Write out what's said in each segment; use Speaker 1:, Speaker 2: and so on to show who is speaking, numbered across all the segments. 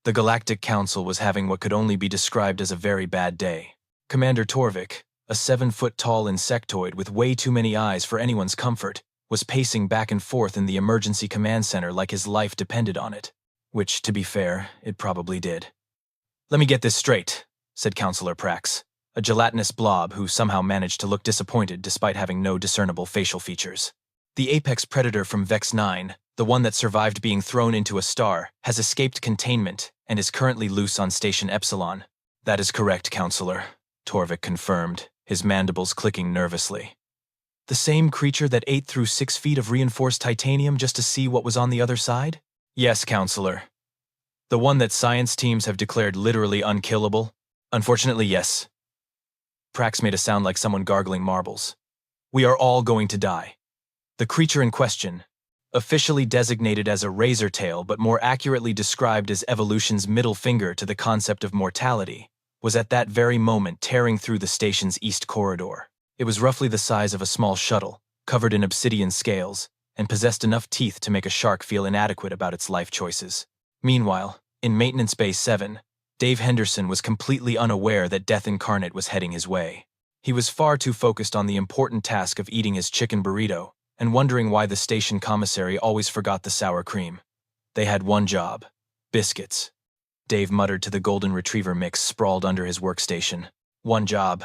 Speaker 1: The Galactic Council was having what could only be described as a very bad day. Commander Torvik, a 7-foot-tall insectoid with way too many eyes for anyone's comfort, was pacing back and forth in the emergency command center like his life depended on it. Which, to be fair, it probably did. "Let me get this straight," said Counselor Prax, a gelatinous blob who somehow managed to look disappointed despite having no discernible facial features. "The apex predator from Vex 9, the one that survived being thrown into a star, has escaped containment and is currently loose on Station Epsilon." "That is correct, Counselor," Torvik confirmed, his mandibles clicking nervously. "The same creature that ate through 6 feet of reinforced titanium just to see what was on the other side?" "Yes, Counselor." "The one that science teams have declared literally unkillable?" "Unfortunately, yes." Prax made a sound like someone gargling marbles. "We are all going to die." The creature in question, officially designated as a razor tail but more accurately described as evolution's middle finger to the concept of mortality, was at that very moment tearing through the station's east corridor. It was roughly the size of a small shuttle, covered in obsidian scales, and possessed enough teeth to make a shark feel inadequate about its life choices. Meanwhile, in Maintenance Bay 7, Dave Henderson was completely unaware that Death Incarnate was heading his way. He was far too focused on the important task of eating his chicken burrito and wondering why the station commissary always forgot the sour cream. They had one job: biscuits. Dave muttered to the golden retriever mix sprawled under his workstation. One job.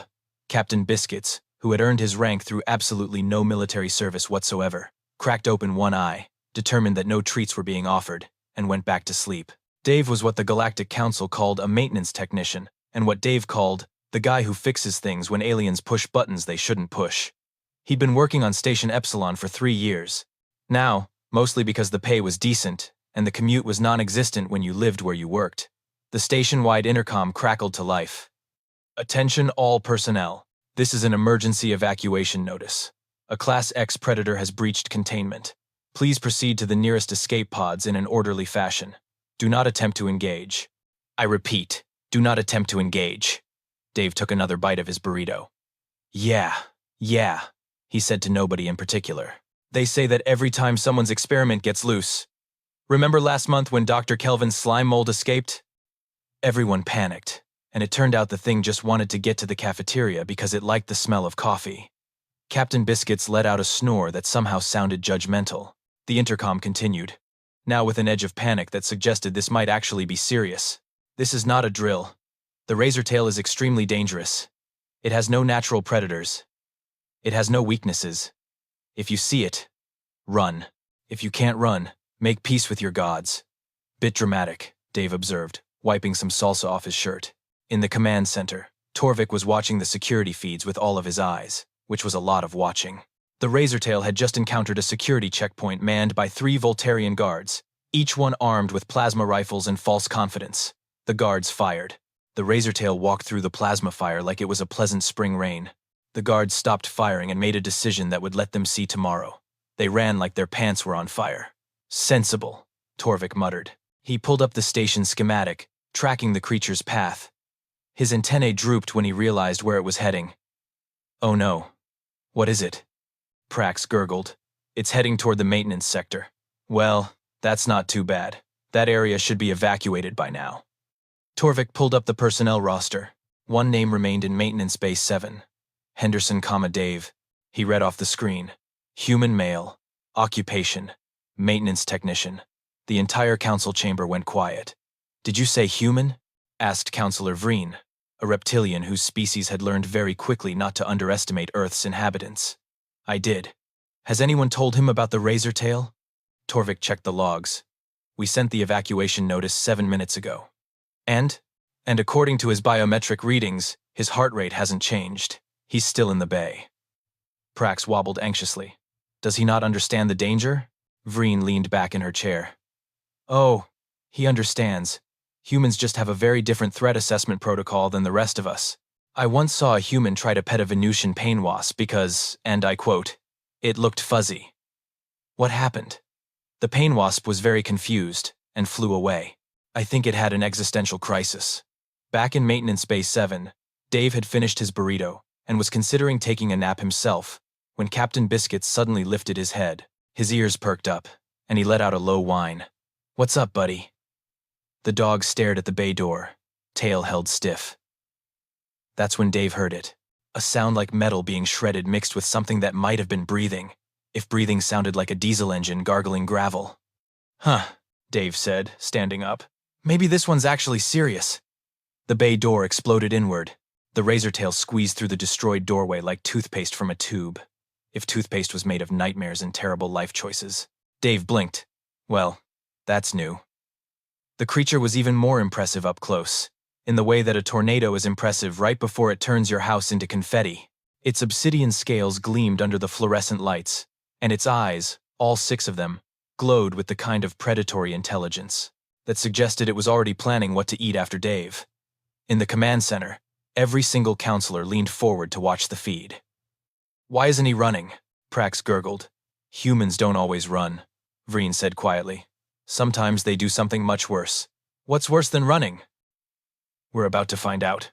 Speaker 1: Captain Biscuits, who had earned his rank through absolutely no military service whatsoever, cracked open one eye, determined that no treats were being offered, and went back to sleep. Dave was what the Galactic Council called a maintenance technician, and what Dave called the guy who fixes things when aliens push buttons they shouldn't push. He'd been working on Station Epsilon for 3 years. Now, mostly because the pay was decent, and the commute was non-existent when you lived where you worked, the station-wide intercom crackled to life. "Attention all personnel. This is an emergency evacuation notice. A Class X predator has breached containment. Please proceed to the nearest escape pods in an orderly fashion. Do not attempt to engage. I repeat, do not attempt to engage." Dave took another bite of his burrito. Yeah, he said to nobody in particular. "They say that every time someone's experiment gets loose. Remember last month when Dr. Kelvin's slime mold escaped?" Everyone panicked, and it turned out the thing just wanted to get to the cafeteria because it liked the smell of coffee. Captain Biscuits let out a snore that somehow sounded judgmental. The intercom continued, now with an edge of panic that suggested this might actually be serious. "This is not a drill. The Razortail is extremely dangerous. It has no natural predators. It has no weaknesses. If you see it, run. If you can't run, make peace with your gods." "Bit dramatic," Dave observed, wiping some salsa off his shirt. In the command center, Torvik was watching the security feeds with all of his eyes, which was a lot of watching. The Razortail had just encountered a security checkpoint manned by 3 Voltarian guards, each one armed with plasma rifles and false confidence. The guards fired. The Razortail walked through the plasma fire like it was a pleasant spring rain. The guards stopped firing and made a decision that would let them see tomorrow. They ran like their pants were on fire. "Sensible," Torvik muttered. He pulled up the station schematic, tracking the creature's path. His antennae drooped when he realized where it was heading. "Oh no. What is it?" Prax gurgled. "It's heading toward the maintenance sector." "Well, that's not too bad. That area should be evacuated by now." Torvik pulled up the personnel roster. One name remained in Maintenance Base 7. Henderson, Dave. He read off the screen. Human male. Occupation. Maintenance technician. The entire council chamber went quiet. "Did you say human?" asked Counselor Vreen, a reptilian whose species had learned very quickly not to underestimate Earth's inhabitants. "I did. Has anyone told him about the Razortail?" Torvik checked the logs. "We sent the evacuation notice 7 minutes ago. And according to his biometric readings, his heart rate hasn't changed. He's still in the bay." Prax wobbled anxiously. "Does he not understand the danger?" Vreen leaned back in her chair. "Oh, he understands. Humans just have a very different threat assessment protocol than the rest of us. I once saw a human try to pet a Venusian pain wasp because, and I quote, it looked fuzzy. What happened? The pain wasp was very confused and flew away. I think it had an existential crisis." Back in Maintenance Base 7, Dave had finished his burrito and was considering taking a nap himself when Captain Biscuits suddenly lifted his head. His ears perked up, and he let out a low whine. "What's up, buddy?" The dog stared at the bay door, tail held stiff. That's when Dave heard it. A sound like metal being shredded mixed with something that might have been breathing, if breathing sounded like a diesel engine gargling gravel. Huh, Dave said, standing up. Maybe this one's actually serious. The bay door exploded inward. The razor tail squeezed through the destroyed doorway like toothpaste from a tube. If toothpaste was made of nightmares and terrible life choices. Dave blinked. Well, that's new. The creature was even more impressive up close, in the way that a tornado is impressive right before it turns your house into confetti. Its obsidian scales gleamed under the fluorescent lights, and its eyes, all 6 of them, glowed with the kind of predatory intelligence that suggested it was already planning what to eat after Dave. In the command center, every single counselor leaned forward to watch the feed. Why isn't he running? Prax gurgled. Humans don't always run, Vreen said quietly. Sometimes they do something much worse. What's worse than running? We're about to find out.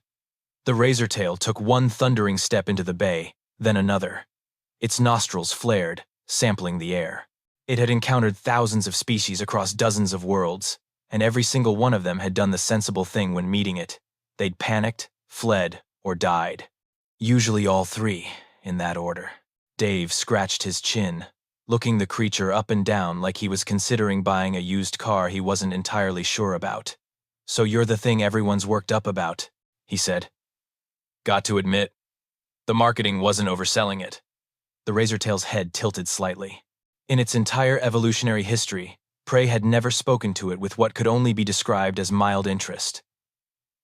Speaker 1: The razor tail took one thundering step into the bay, then another. Its nostrils flared, sampling the air. It had encountered thousands of species across dozens of worlds, and every single one of them had done the sensible thing when meeting it. They'd panicked, fled, or died. Usually all 3, in that order. Dave scratched his chin, looking the creature up and down like he was considering buying a used car he wasn't entirely sure about. So you're the thing everyone's worked up about, he said. Got to admit, the marketing wasn't overselling it. The razortail's head tilted slightly. In its entire evolutionary history, prey had never spoken to it with what could only be described as mild interest.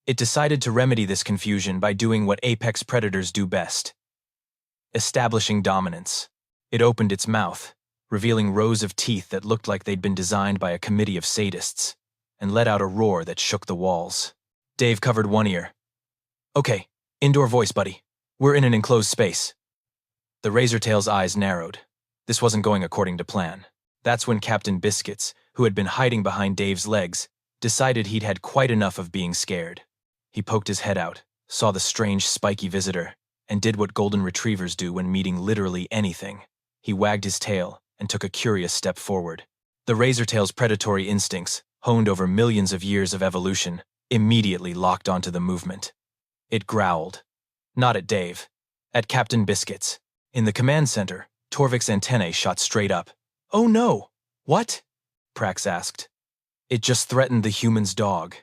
Speaker 1: It decided to remedy this confusion by doing what apex predators do best. Establishing dominance. It opened its mouth, revealing rows of teeth that looked like they'd been designed by a committee of sadists, and let out a roar that shook the walls. Dave covered one ear. Okay, indoor voice, buddy. We're in an enclosed space. The razortail's eyes narrowed. This wasn't going according to plan. That's when Captain Biscuits, who had been hiding behind Dave's legs, decided he'd had quite enough of being scared. He poked his head out, saw the strange, spiky visitor, and did what golden retrievers do when meeting literally anything. He wagged his tail and took a curious step forward. The razortail's predatory instincts, honed over millions of years of evolution, immediately locked onto the movement. It growled. Not at Dave. At Captain Biscuits. In the command center, Torvik's antennae shot straight up. Oh no! What? Prax asked. It just threatened the human's dog.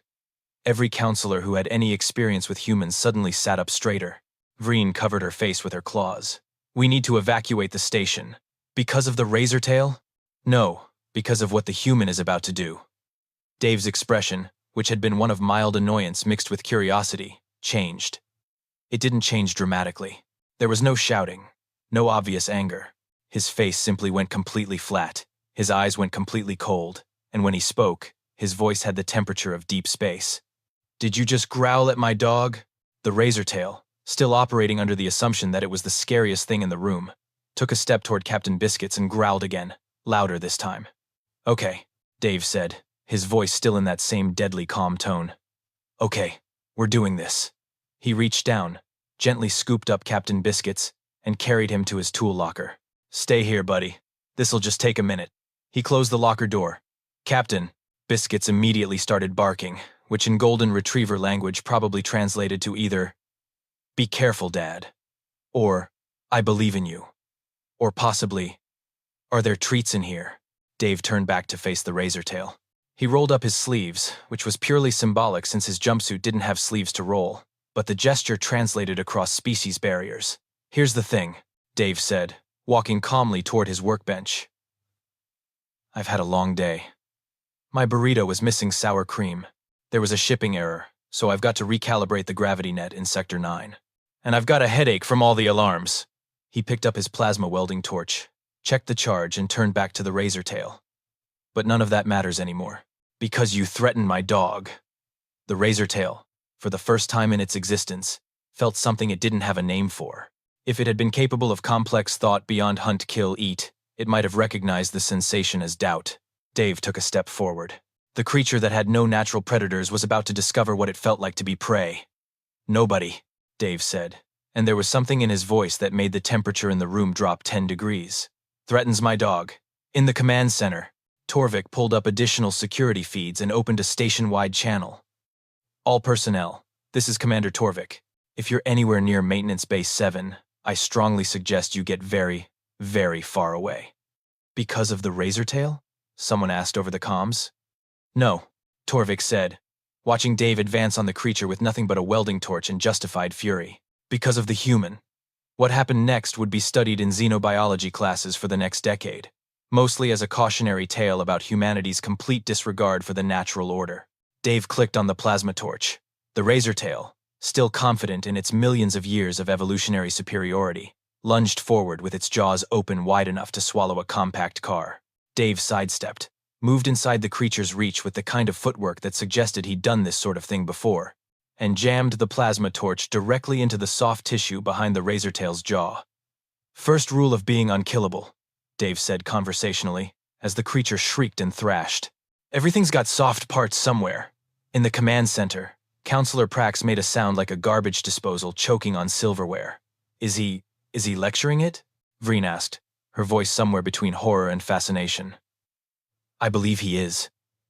Speaker 1: Every counselor who had any experience with humans suddenly sat up straighter. Vreen covered her face with her claws. We need to evacuate the station. Because of the razortail? No, because of what the human is about to do. Dave's expression, which had been one of mild annoyance mixed with curiosity, changed. It didn't change dramatically. There was no shouting, no obvious anger. His face simply went completely flat. His eyes went completely cold, and when he spoke, his voice had the temperature of deep space. Did you just growl at my dog? The razortail, still operating under the assumption that it was the scariest thing in the room, took a step toward Captain Biscuits and growled again, louder this time. Okay, Dave said, his voice still in that same deadly calm tone. Okay, we're doing this. He reached down, gently scooped up Captain Biscuits, and carried him to his tool locker. Stay here, buddy. This'll just take a minute. He closed the locker door. Captain, Biscuits immediately started barking, which in golden retriever language probably translated to either, "Be careful, Dad," or "I believe in you," or possibly, "Are there treats in here?" Dave turned back to face the razortail. He rolled up his sleeves, which was purely symbolic since his jumpsuit didn't have sleeves to roll, but the gesture translated across species barriers. Here's the thing, Dave said, walking calmly toward his workbench. I've had a long day. My burrito was missing sour cream. There was a shipping error, so I've got to recalibrate the gravity net in Sector 9. And I've got a headache from all the alarms. He picked up his plasma welding torch, checked the charge, and turned back to the razortail. But none of that matters anymore. Because you threatened my dog. The razortail, for the first time in its existence, felt something it didn't have a name for. If it had been capable of complex thought beyond hunt, kill, eat, it might have recognized the sensation as doubt. Dave took a step forward. The creature that had no natural predators was about to discover what it felt like to be prey. Nobody, Dave said, and there was something in his voice that made the temperature in the room drop 10 degrees. Threatens my dog. In the command center. Torvik pulled up additional security feeds and opened a station-wide channel. All personnel, this is Commander Torvik. If you're anywhere near Maintenance Base 7, I strongly suggest you get very, very far away. Because of the razor tail? Someone asked over the comms. No, Torvik said, watching Dave advance on the creature with nothing but a welding torch and justified fury. Because of the human. What happened next would be studied in xenobiology classes for the next decade, mostly as a cautionary tale about humanity's complete disregard for the natural order. Dave clicked on the plasma torch. The razor tail, still confident in its millions of years of evolutionary superiority, lunged forward with its jaws open wide enough to swallow a compact car. Dave sidestepped, moved inside the creature's reach with the kind of footwork that suggested he'd done this sort of thing before, and jammed the plasma torch directly into the soft tissue behind the razor tail's jaw. First rule of being unkillable, Dave said conversationally, as the creature shrieked and thrashed. Everything's got soft parts somewhere. In the command center, Counselor Prax made a sound like a garbage disposal choking on silverware. Is he lecturing it? Vreen asked, her voice somewhere between horror and fascination. I believe he is,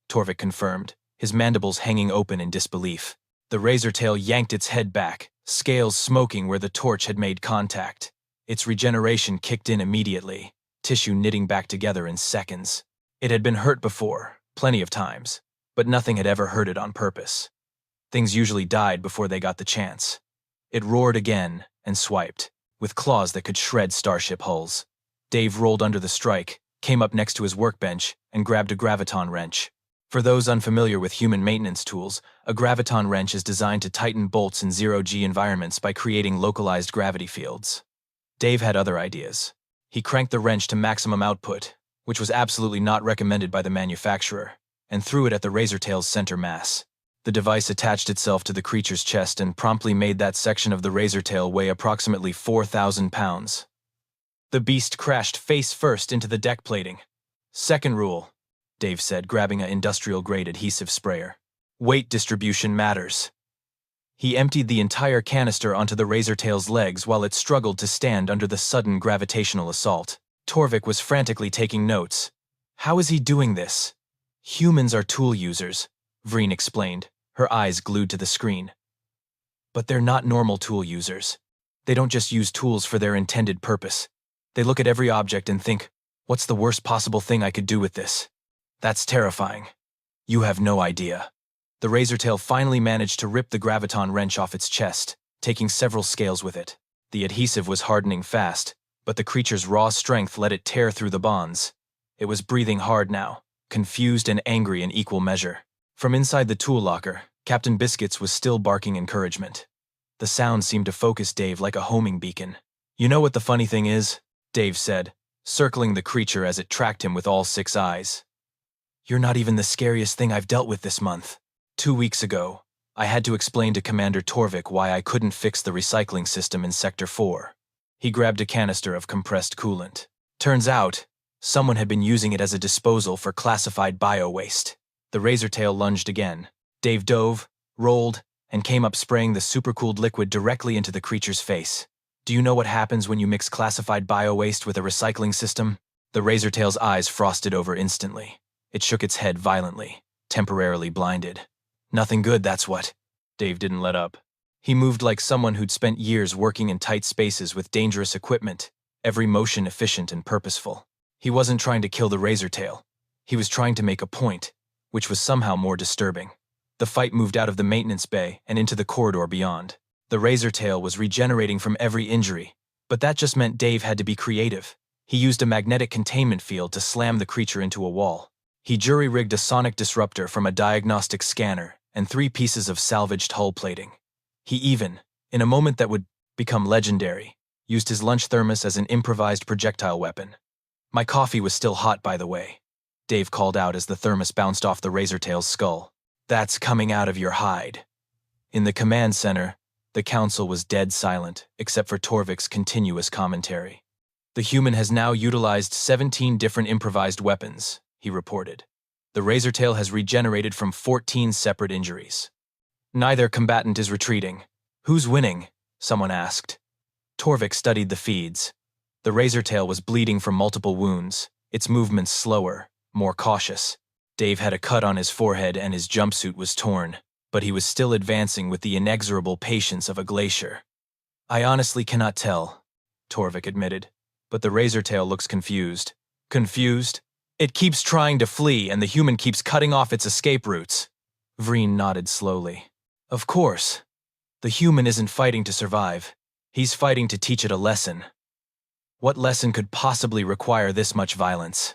Speaker 1: Torvik confirmed, his mandibles hanging open in disbelief. The razor tail yanked its head back, scales smoking where the torch had made contact. Its regeneration kicked in immediately, tissue knitting back together in seconds. It had been hurt before, plenty of times, but nothing had ever hurt it on purpose. Things usually died before they got the chance. It roared again and swiped, with claws that could shred starship hulls. Dave rolled under the strike, came up next to his workbench, and grabbed a graviton wrench. For those unfamiliar with human maintenance tools, a graviton wrench is designed to tighten bolts in zero-G environments by creating localized gravity fields. Dave had other ideas. He cranked the wrench to maximum output, which was absolutely not recommended by the manufacturer, and threw it at the razor tail's center mass. The device attached itself to the creature's chest and promptly made that section of the razor tail weigh approximately 4,000 pounds. The beast crashed face first into the deck plating. Second rule, Dave said, grabbing an industrial-grade adhesive sprayer. Weight distribution matters. He emptied the entire canister onto the razor tail's legs while it struggled to stand under the sudden gravitational assault. Torvik was frantically taking notes. How is he doing this? Humans are tool users, Vreen explained, her eyes glued to the screen. But they're not normal tool users. They don't just use tools for their intended purpose. They look at every object and think, what's the worst possible thing I could do with this? That's terrifying. You have no idea. The razor tail finally managed to rip the graviton wrench off its chest, taking several scales with it. The adhesive was hardening fast, but the creature's raw strength let it tear through the bonds. It was breathing hard now, confused and angry in equal measure. From inside the tool locker, Captain Biscuits was still barking encouragement. The sound seemed to focus Dave like a homing beacon. You know what the funny thing is? Dave said, circling the creature as it tracked him with all 6 eyes. You're not even the scariest thing I've dealt with this month. 2 weeks ago, I had to explain to Commander Torvik why I couldn't fix the recycling system in Sector 4. He grabbed a canister of compressed coolant. Turns out, someone had been using it as a disposal for classified bio-waste. The razor tail lunged again. Dave dove, rolled, and came up spraying the supercooled liquid directly into the creature's face. Do you know what happens when you mix classified bio-waste with a recycling system? The razor tail's eyes frosted over instantly. It shook its head violently, temporarily blinded. Nothing good, that's what. Dave didn't let up. He moved like someone who'd spent years working in tight spaces with dangerous equipment, every motion efficient and purposeful. He wasn't trying to kill the razor tail. He was trying to make a point, which was somehow more disturbing. The fight moved out of the maintenance bay and into the corridor beyond. The razor tail was regenerating from every injury, but that just meant Dave had to be creative. He used a magnetic containment field to slam the creature into a wall. He jury-rigged a sonic disruptor from a diagnostic scanner and 3 pieces of salvaged hull plating. He even, in a moment that would become legendary, used his lunch thermos as an improvised projectile weapon. My coffee was still hot, by the way, Dave called out as the thermos bounced off the razor tail's skull. That's coming out of your hide. In the command center, the council was dead silent, except for Torvik's continuous commentary. The human has now utilized 17 different improvised weapons, he reported. The razor tail has regenerated from 14 separate injuries. Neither combatant is retreating. Who's winning? Someone asked. Torvik studied the feeds. The razor tail was bleeding from multiple wounds, its movements slower, more cautious. Dave had a cut on his forehead and his jumpsuit was torn, but he was still advancing with the inexorable patience of a glacier. I honestly cannot tell, Torvik admitted, but the Razortail looks confused. Confused? It keeps trying to flee and the human keeps cutting off its escape routes. Vreen nodded slowly. Of course. The human isn't fighting to survive. He's fighting to teach it a lesson. What lesson could possibly require this much violence?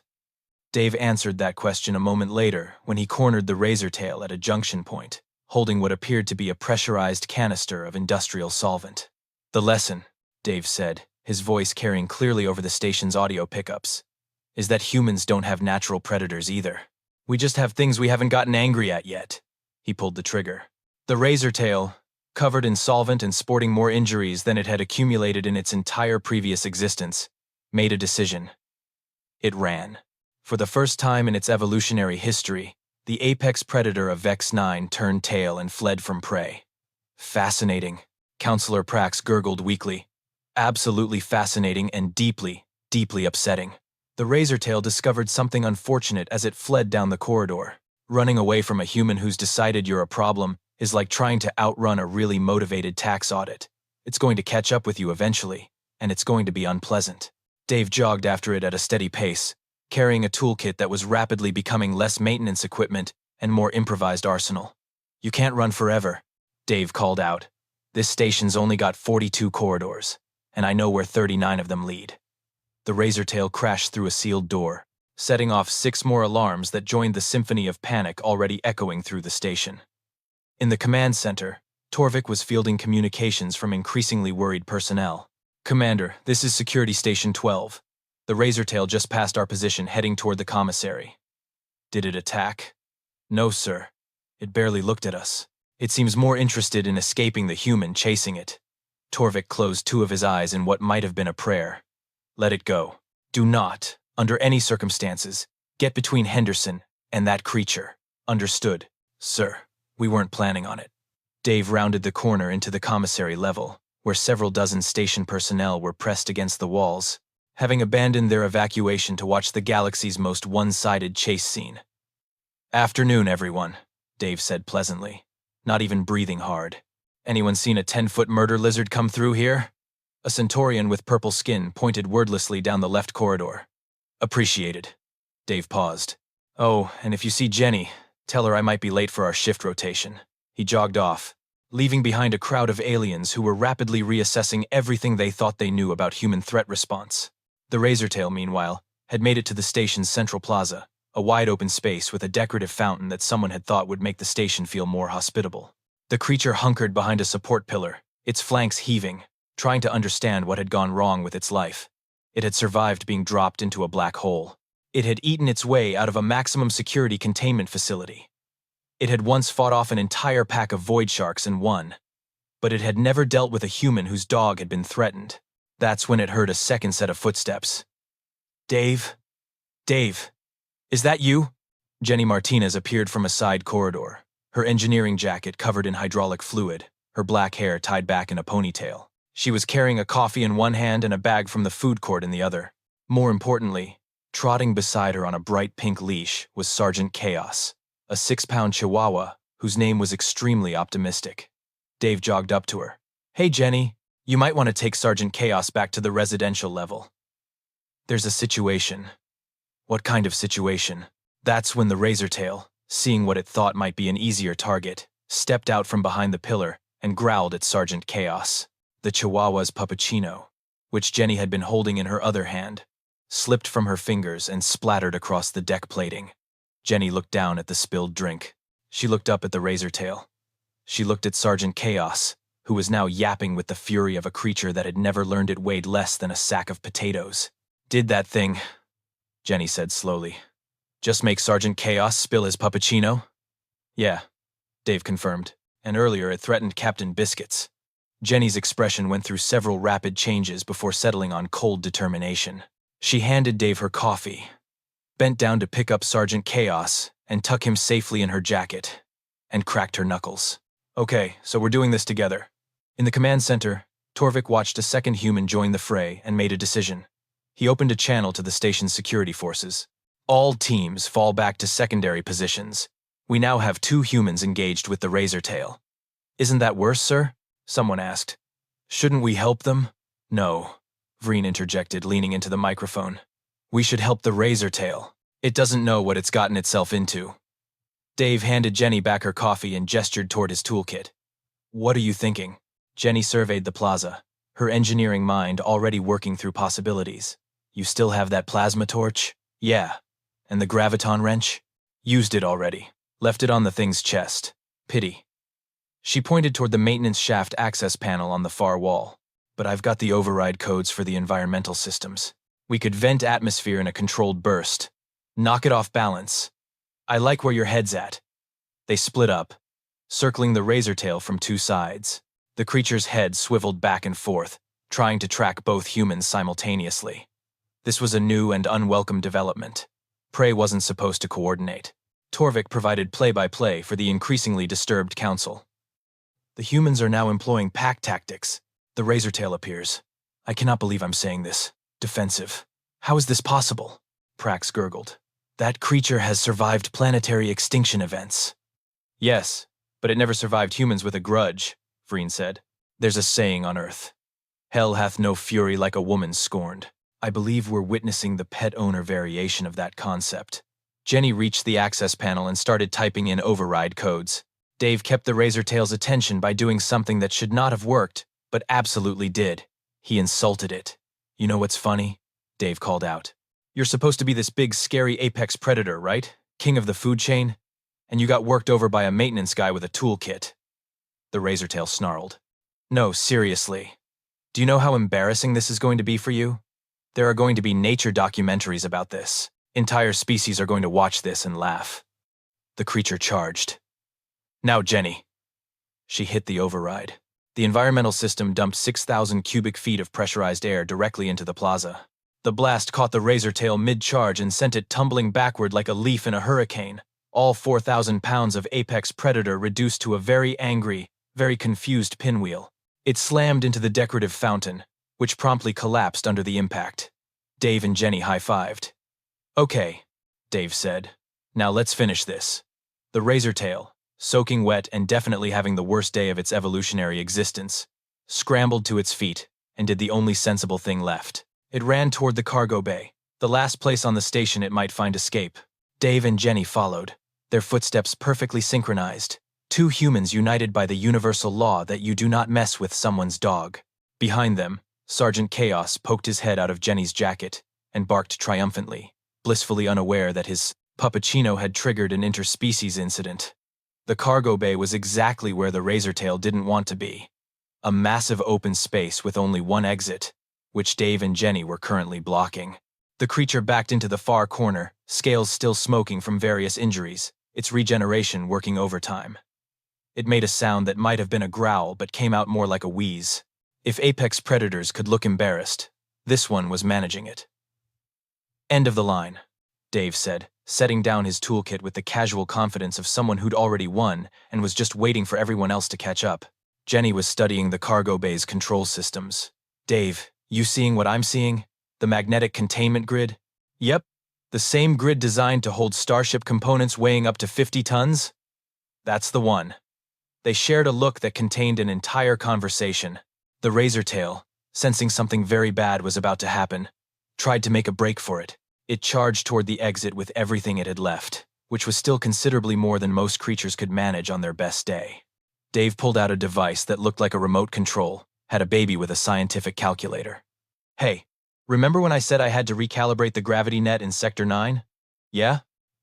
Speaker 1: Dave answered that question a moment later when he cornered the Razortail at a junction point, holding what appeared to be a pressurized canister of industrial solvent. The lesson, Dave said, his voice carrying clearly over the station's audio pickups, is that humans don't have natural predators either. We just have things we haven't gotten angry at yet. He pulled the trigger. The Razortail, covered in solvent and sporting more injuries than it had accumulated in its entire previous existence, made a decision. It ran. For the first time in its evolutionary history, the apex predator of Vex 9 turned tail and fled from prey. Fascinating, Counselor Prax gurgled weakly. Absolutely fascinating and deeply, deeply upsetting. The Razortail discovered something unfortunate as it fled down the corridor. Running away from a human who's decided you're a problem is like trying to outrun a really motivated tax audit. It's going to catch up with you eventually, and it's going to be unpleasant. Dave jogged after it at a steady pace, carrying a toolkit that was rapidly becoming less maintenance equipment and more improvised arsenal. You can't run forever, Dave called out. This station's only got 42 corridors, and I know where 39 of them lead. The Razortail crashed through a sealed door, setting off 6 more alarms that joined the symphony of panic already echoing through the station. In the command center, Torvik was fielding communications from increasingly worried personnel. Commander, this is Security Station 12. The Razortail just passed our position heading toward the commissary. Did it attack? No, sir. It barely looked at us. It seems more interested in escaping the human chasing it. Torvik closed 2 of his eyes in what might have been a prayer. Let it go. Do not, under any circumstances, get between Henderson and that creature. Understood, sir. We weren't planning on it. Dave rounded the corner into the commissary level, where several dozen station personnel were pressed against the walls, having abandoned their evacuation to watch the galaxy's most one-sided chase scene. Afternoon, everyone, Dave said pleasantly, not even breathing hard. Anyone seen a 10-foot murder lizard come through here? A Centaurian with purple skin pointed wordlessly down the left corridor. Appreciated. Dave paused. Oh, and if you see Jenny, tell her I might be late for our shift rotation. He jogged off, leaving behind a crowd of aliens who were rapidly reassessing everything they thought they knew about human threat response. The Razortail, meanwhile, had made it to the station's central plaza, a wide-open space with a decorative fountain that someone had thought would make the station feel more hospitable. The creature hunkered behind a support pillar, its flanks heaving, trying to understand what had gone wrong with its life. It had survived being dropped into a black hole. It had eaten its way out of a maximum security containment facility. It had once fought off an entire pack of void sharks and won, but it had never dealt with a human whose dog had been threatened. That's when it heard a second set of footsteps. Dave? Dave? Is that you? Jenny Martinez appeared from a side corridor, her engineering jacket covered in hydraulic fluid, her black hair tied back in a ponytail. She was carrying a coffee in one hand and a bag from the food court in the other. More importantly, trotting beside her on a bright pink leash was Sergeant Chaos, a 6-pound chihuahua whose name was extremely optimistic. Dave jogged up to her. Hey, Jenny, you might want to take Sergeant Chaos back to the residential level. There's a situation. What kind of situation? That's when the Razortail, seeing what it thought might be an easier target, stepped out from behind the pillar and growled at Sergeant Chaos. The chihuahua's puppuccino, which Jenny had been holding in her other hand, slipped from her fingers and splattered across the deck plating. Jenny looked down at the spilled drink. She looked up at the Razortail. She looked at Sergeant Chaos, who was now yapping with the fury of a creature that had never learned it weighed less than a sack of potatoes. Did that thing, Jenny said slowly. Just make Sergeant Chaos spill his puppuccino? Yeah, Dave confirmed, and earlier it threatened Captain Biscuits. Jenny's expression went through several rapid changes before settling on cold determination. She handed Dave her coffee, bent down to pick up Sergeant Chaos and tuck him safely in her jacket, and cracked her knuckles. Okay, so we're doing this together. In the command center, Torvik watched a second human join the fray and made a decision. He opened a channel to the station's security forces. All teams fall back to secondary positions. We now have 2 humans engaged with the razor tail. Isn't that worse, sir? Someone asked. Shouldn't we help them? No, Vreen interjected, leaning into the microphone. We should help the razor tail. It doesn't know what it's gotten itself into. Dave handed Jenny back her coffee and gestured toward his toolkit. What are you thinking? Jenny surveyed the plaza, her engineering mind already working through possibilities. You still have that plasma torch? Yeah. And the graviton wrench? Used it already. Left it on the thing's chest. Pity. She pointed toward the maintenance shaft access panel on the far wall. But I've got the override codes for the environmental systems. We could vent atmosphere in a controlled burst. Knock it off balance. I like where your head's at. They split up, circling the razor tail from 2 sides. The creature's head swiveled back and forth, trying to track both humans simultaneously. This was a new and unwelcome development. Prey wasn't supposed to coordinate. Torvik provided play-by-play for the increasingly disturbed council. The humans are now employing pack tactics. The razor tail appears. I cannot believe I'm saying this. Defensive. How is this possible? Prax gurgled. That creature has survived planetary extinction events. Yes, but it never survived humans with a grudge, Vreen said. There's a saying on Earth. Hell hath no fury like a woman scorned. I believe we're witnessing the pet owner variation of that concept. Jenny reached the access panel and started typing in override codes. Dave kept the razor tail's attention by doing something that should not have worked, but absolutely did. He insulted it. You know what's funny? Dave called out. You're supposed to be this big, scary apex predator, right? King of the food chain? And you got worked over by a maintenance guy with a toolkit. The razor tail snarled. No, seriously. Do you know how embarrassing this is going to be for you? There are going to be nature documentaries about this. Entire species are going to watch this and laugh. The creature charged. Now, Jenny. She hit the override. The environmental system dumped 6,000 cubic feet of pressurized air directly into the plaza. The blast caught the razor tail mid-charge and sent it tumbling backward like a leaf in a hurricane. All 4,000 pounds of apex predator reduced to a very angry, very confused pinwheel. It slammed into the decorative fountain, which promptly collapsed under the impact. Dave and Jenny high-fived. Okay, Dave said. Now let's finish this. The razor tail, soaking wet and definitely having the worst day of its evolutionary existence, scrambled to its feet and did the only sensible thing left. It ran toward the cargo bay, the last place on the station it might find escape. Dave and Jenny followed, their footsteps perfectly synchronized. 2 humans united by the universal law that you do not mess with someone's dog. Behind them, Sergeant Chaos poked his head out of Jenny's jacket and barked triumphantly, blissfully unaware that his puppuccino had triggered an interspecies incident. The cargo bay was exactly where the razor tail didn't want to be. A massive open space with only one exit, which Dave and Jenny were currently blocking. The creature backed into the far corner, scales still smoking from various injuries, its regeneration working overtime. It made a sound that might have been a growl but came out more like a wheeze. If apex predators could look embarrassed, this one was managing it. End of the line, Dave said, setting down his toolkit with the casual confidence of someone who'd already won and was just waiting for everyone else to catch up. Jenny was studying the cargo bay's control systems. Dave, you seeing what I'm seeing? The magnetic containment grid? Yep, the same grid designed to hold Starship components weighing up to 50 tons? That's the one. They shared a look that contained an entire conversation. The razor tail, sensing something very bad was about to happen, tried to make a break for it. It charged toward the exit with everything it had left, which was still considerably more than most creatures could manage on their best day. Dave pulled out a device that looked like a remote control, had a baby with a scientific calculator. Hey, remember when I said I had to recalibrate the gravity net in Sector 9? Yeah?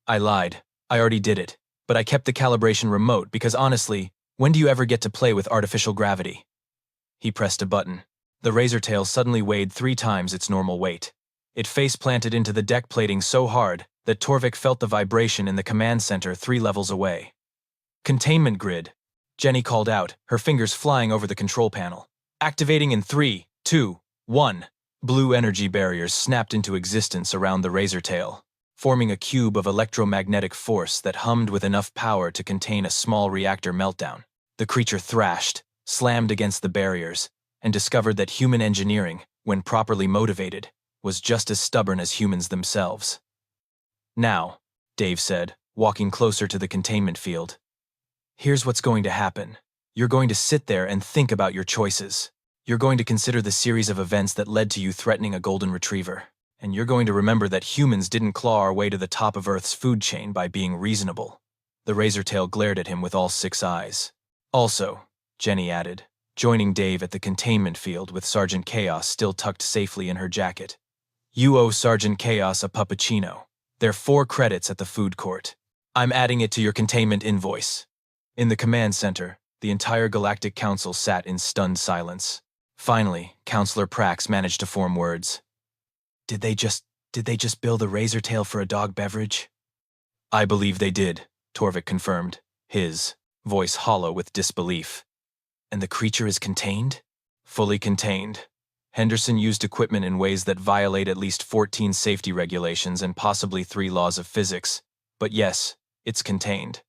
Speaker 1: I lied. I already did it. But I kept the calibration remote because honestly, when do you ever get to play with artificial gravity? He pressed a button. The razor tail suddenly weighed 3 times its normal weight. It face-planted into the deck plating so hard that Torvik felt the vibration in the command center 3 levels away. Containment grid, Jenny called out, her fingers flying over the control panel. Activating in 3, 2, 1. Blue energy barriers snapped into existence around the razor tail, forming a cube of electromagnetic force that hummed with enough power to contain a small reactor meltdown. The creature thrashed, slammed against the barriers, and discovered that human engineering, when properly motivated, was just as stubborn as humans themselves. Now, Dave said, walking closer to the containment field. Here's what's going to happen. You're going to sit there and think about your choices. You're going to consider the series of events that led to you threatening a golden retriever. And you're going to remember that humans didn't claw our way to the top of Earth's food chain by being reasonable. The Razortail glared at him with all 6 eyes. Also, Jenny added, joining Dave at the containment field with Sergeant Chaos still tucked safely in her jacket. You owe Sergeant Chaos a puppuccino. They're 4 credits at the food court. I'm adding it to your containment invoice. In the command center, the entire Galactic Council sat in stunned silence. Finally, Counselor Prax managed to form words. Did they just bill the Razortail for a dog beverage? I believe they did, Torvik confirmed, his voice hollow with disbelief. And the creature is contained? Fully contained. Henderson used equipment in ways that violate at least 14 safety regulations and possibly 3 laws of physics. But yes, it's contained.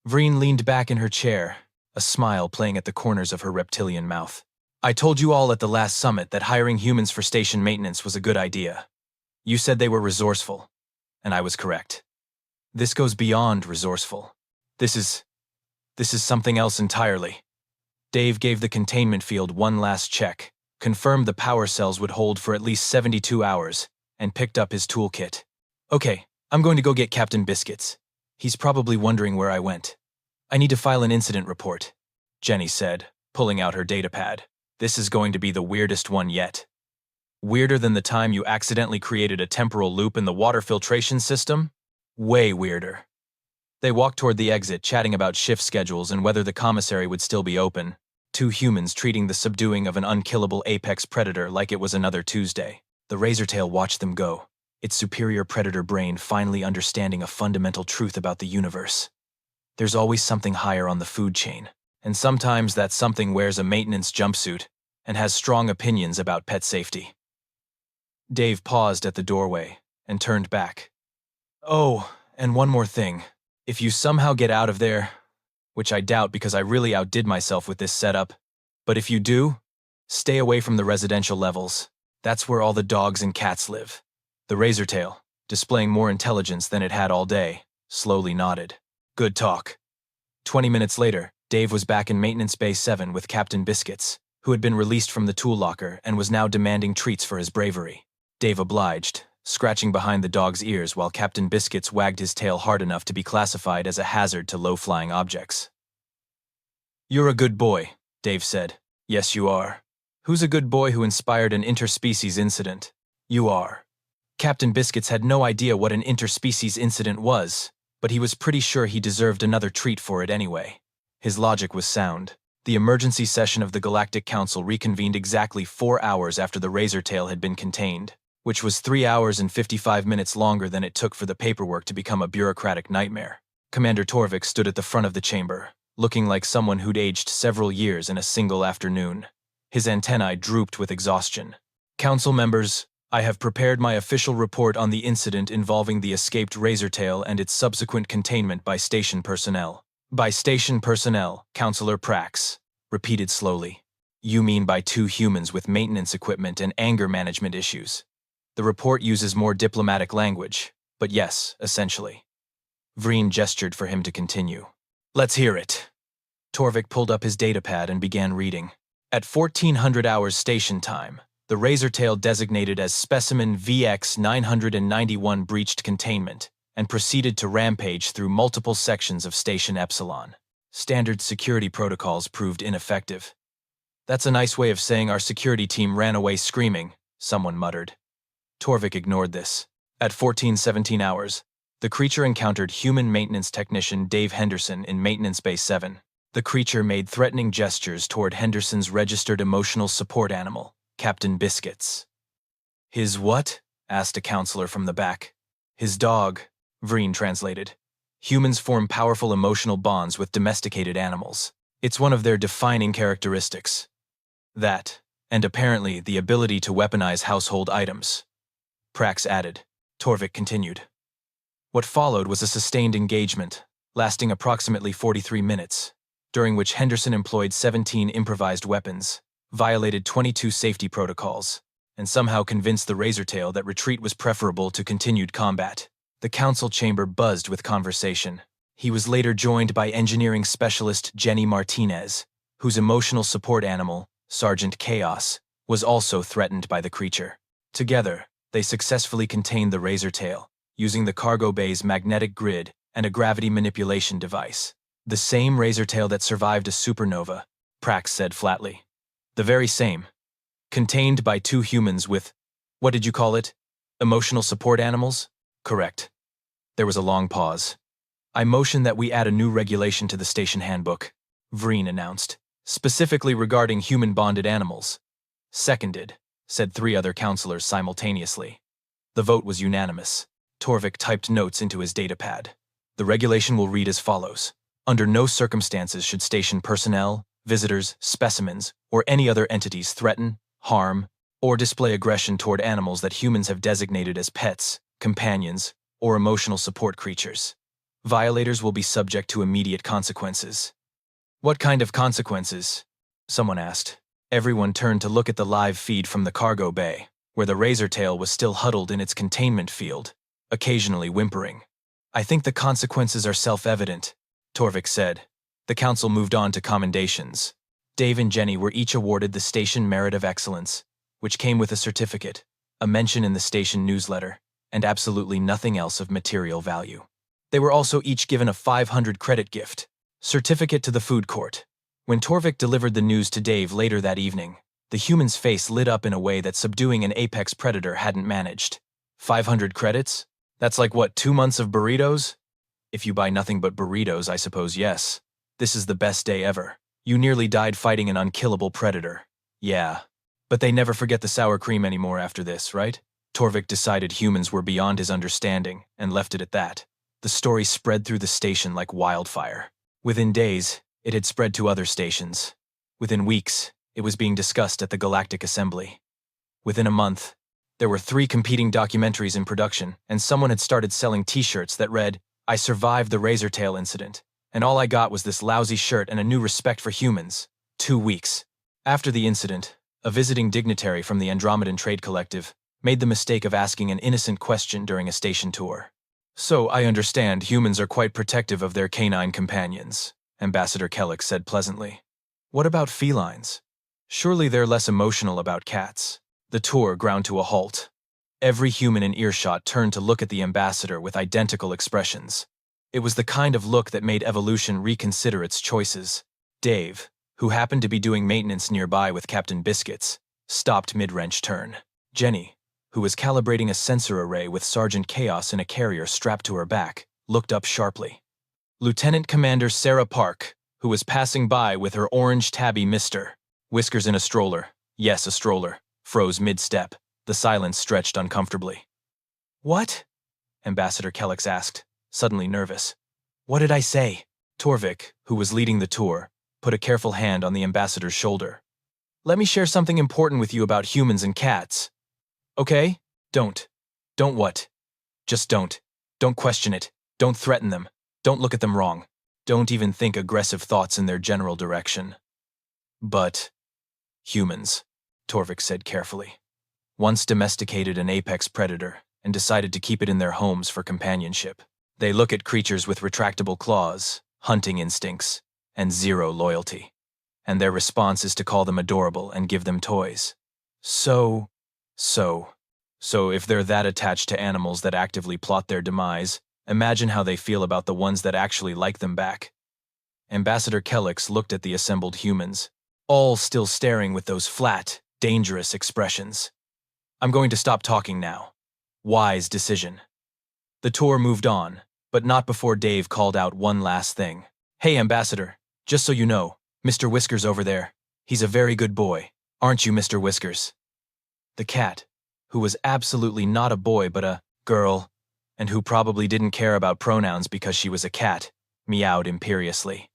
Speaker 1: Vreen leaned back in her chair, a smile playing at the corners of her reptilian mouth. I told you all at the last summit that hiring humans for station maintenance was a good idea. You said they were resourceful, and I was correct. This goes beyond resourceful. This is something else entirely. Dave gave the containment field one last check, confirmed the power cells would hold for at least 72 hours, and picked up his toolkit. Okay, I'm going to go get Captain Biscuits. He's probably wondering where I went. I need to file an incident report, Jenny said, pulling out her datapad. This is going to be the weirdest one yet. Weirder than the time you accidentally created a temporal loop in the water filtration system? Way weirder. They walked toward the exit, chatting about shift schedules and whether the commissary would still be open. 2 humans treating the subduing of an unkillable apex predator like it was another Tuesday. The Razortail watched them go, its superior predator brain finally understanding a fundamental truth about the universe. There's always something higher on the food chain, and sometimes that something wears a maintenance jumpsuit and has strong opinions about pet safety. Dave paused at the doorway and turned back. Oh, and one more thing. If you somehow get out of there, which I doubt because I really outdid myself with this setup, but if you do, stay away from the residential levels. That's where all the dogs and cats live. The Razortail, displaying more intelligence than it had all day, slowly nodded. Good talk. 20 minutes later, Dave was back in Maintenance Bay 7 with Captain Biscuits, who had been released from the tool locker and was now demanding treats for his bravery. Dave obliged, scratching behind the dog's ears while Captain Biscuits wagged his tail hard enough to be classified as a hazard to low-flying objects. You're a good boy, Dave said. Yes, you are. Who's a good boy who inspired an interspecies incident? You are. Captain Biscuits had no idea what an interspecies incident was, but he was pretty sure he deserved another treat for it anyway. His logic was sound. The emergency session of the Galactic Council reconvened exactly 4 hours after the Razortail had been contained, which was 3 hours and 55 minutes longer than it took for the paperwork to become a bureaucratic nightmare. Commander Torvik stood at the front of the chamber, looking like someone who'd aged several years in a single afternoon. His antennae drooped with exhaustion. Council members, I have prepared my official report on the incident involving the escaped Razortail and its subsequent containment by station personnel. By station personnel, Counselor Prax repeated slowly. You mean by 2 humans with maintenance equipment and anger management issues. The report uses more diplomatic language, but yes, essentially. Vreen gestured for him to continue. Let's hear it. Torvik pulled up his datapad and began reading. At 1400 hours station time, the Razortail designated as Specimen VX-991 breached containment and proceeded to rampage through multiple sections of Station Epsilon. Standard security protocols proved ineffective. That's a nice way of saying our security team ran away screaming, someone muttered. Torvik ignored this. At 1417 hours, the creature encountered human maintenance technician Dave Henderson in Maintenance Bay 7. The creature made threatening gestures toward Henderson's registered emotional support animal, Captain Biscuits. His what? Asked a counselor from the back. His dog, Vreen translated. Humans form powerful emotional bonds with domesticated animals. It's one of their defining characteristics. That, and apparently the ability to weaponize household items. Prax added. Torvik continued. What followed was a sustained engagement, lasting approximately 43 minutes, during which Henderson employed 17 improvised weapons, violated 22 safety protocols, and somehow convinced the Razortail that retreat was preferable to continued combat. The council chamber buzzed with conversation. He was later joined by engineering specialist Jenny Martinez, whose emotional support animal, Sergeant Chaos, was also threatened by the creature. Together, they successfully contained the Razortail, using the cargo bay's magnetic grid and a gravity manipulation device. The same Razortail that survived a supernova, Prax said flatly. The very same. Contained by 2 humans with, what did you call it? Emotional support animals? Correct. There was a long pause. I motion that we add a new regulation to the station handbook, Vreen announced, specifically regarding human-bonded animals. Seconded, said 3 other counselors simultaneously. The vote was unanimous. Torvik typed notes into his datapad. The regulation will read as follows. Under no circumstances should station personnel, visitors, specimens, or any other entities threaten, harm, or display aggression toward animals that humans have designated as pets, companions, or emotional support creatures. Violators will be subject to immediate consequences. What kind of consequences? Someone asked. Everyone turned to look at the live feed from the cargo bay, where the Razortail was still huddled in its containment field, occasionally whimpering. I think the consequences are self-evident, Torvik said. The council moved on to commendations. Dave and Jenny were each awarded the Station Merit of Excellence, which came with a certificate, a mention in the station newsletter, and absolutely nothing else of material value. They were also each given a 500 credit gift, certificate to the food court. When Torvik delivered the news to Dave later that evening, the human's face lit up in a way that subduing an apex predator hadn't managed. 500 credits? That's like what, 2 months of burritos? If you buy nothing but burritos, I suppose yes. This is the best day ever. You nearly died fighting an unkillable predator. Yeah. But they never forget the sour cream anymore after this, right? Torvik decided humans were beyond his understanding and left it at that. The story spread through the station like wildfire. Within days, it had spread to other stations. Within weeks, it was being discussed at the Galactic Assembly. Within a month, there were 3 competing documentaries in production, and someone had started selling t-shirts that read, I survived the Razortail incident, and all I got was this lousy shirt and a new respect for humans. 2 weeks. After the incident, a visiting dignitary from the Andromedan Trade Collective made the mistake of asking an innocent question during a station tour. So I understand humans are quite protective of their canine companions, Ambassador Kellick said pleasantly. What about felines? Surely they're less emotional about cats. The tour ground to a halt. Every human in earshot turned to look at the ambassador with identical expressions. It was the kind of look that made evolution reconsider its choices. Dave, who happened to be doing maintenance nearby with Captain Biscuits, stopped mid-wrench turn. Jenny, who was calibrating a sensor array with Sergeant Chaos in a carrier strapped to her back, looked up sharply. Lieutenant Commander Sarah Park, who was passing by with her orange tabby Mr. Whiskers in a stroller, yes, a stroller, froze mid-step. The silence stretched uncomfortably. What? Ambassador Kellick asked, suddenly nervous. What did I say? Torvik, who was leading the tour, put a careful hand on the ambassador's shoulder. Let me share something important with you about humans and cats. Okay? Don't. Don't what? Just don't. Don't question it. Don't threaten them. Don't look at them wrong. Don't even think aggressive thoughts in their general direction. But humans, Torvik said carefully, once domesticated an apex predator and decided to keep it in their homes for companionship. They look at creatures with retractable claws, hunting instincts, and 0 loyalty. And their response is to call them adorable and give them toys. So if they're that attached to animals that actively plot their demise, imagine how they feel about the ones that actually like them back. Ambassador Kellick looked at the assembled humans, all still staring with those flat, dangerous expressions. I'm going to stop talking now. Wise decision. The tour moved on, but not before Dave called out one last thing. Hey, Ambassador, just so you know, Mr. Whiskers over there, he's a very good boy, aren't you, Mr. Whiskers? The cat, who was absolutely not a boy but a girl, and who probably didn't care about pronouns because she was a cat, meowed imperiously.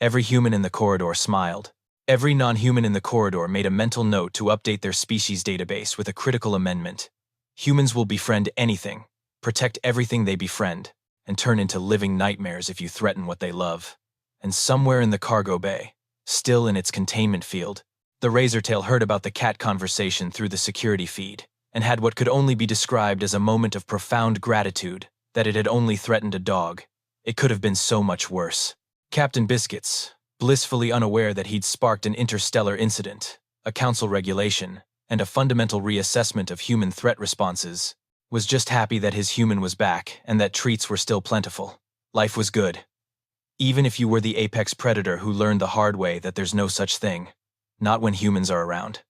Speaker 1: Every human in the corridor smiled. Every non-human in the corridor made a mental note to update their species database with a critical amendment. Humans will befriend anything, protect everything they befriend, and turn into living nightmares if you threaten what they love. And somewhere in the cargo bay, still in its containment field, the Razortail heard about the cat conversation through the security feed, and had what could only be described as a moment of profound gratitude that it had only threatened a dog. It could have been so much worse. Captain Biscuits, blissfully unaware that he'd sparked an interstellar incident, a council regulation, and a fundamental reassessment of human threat responses, was just happy that his human was back and that treats were still plentiful. Life was good. Even if you were the apex predator who learned the hard way that there's no such thing. Not when humans are around.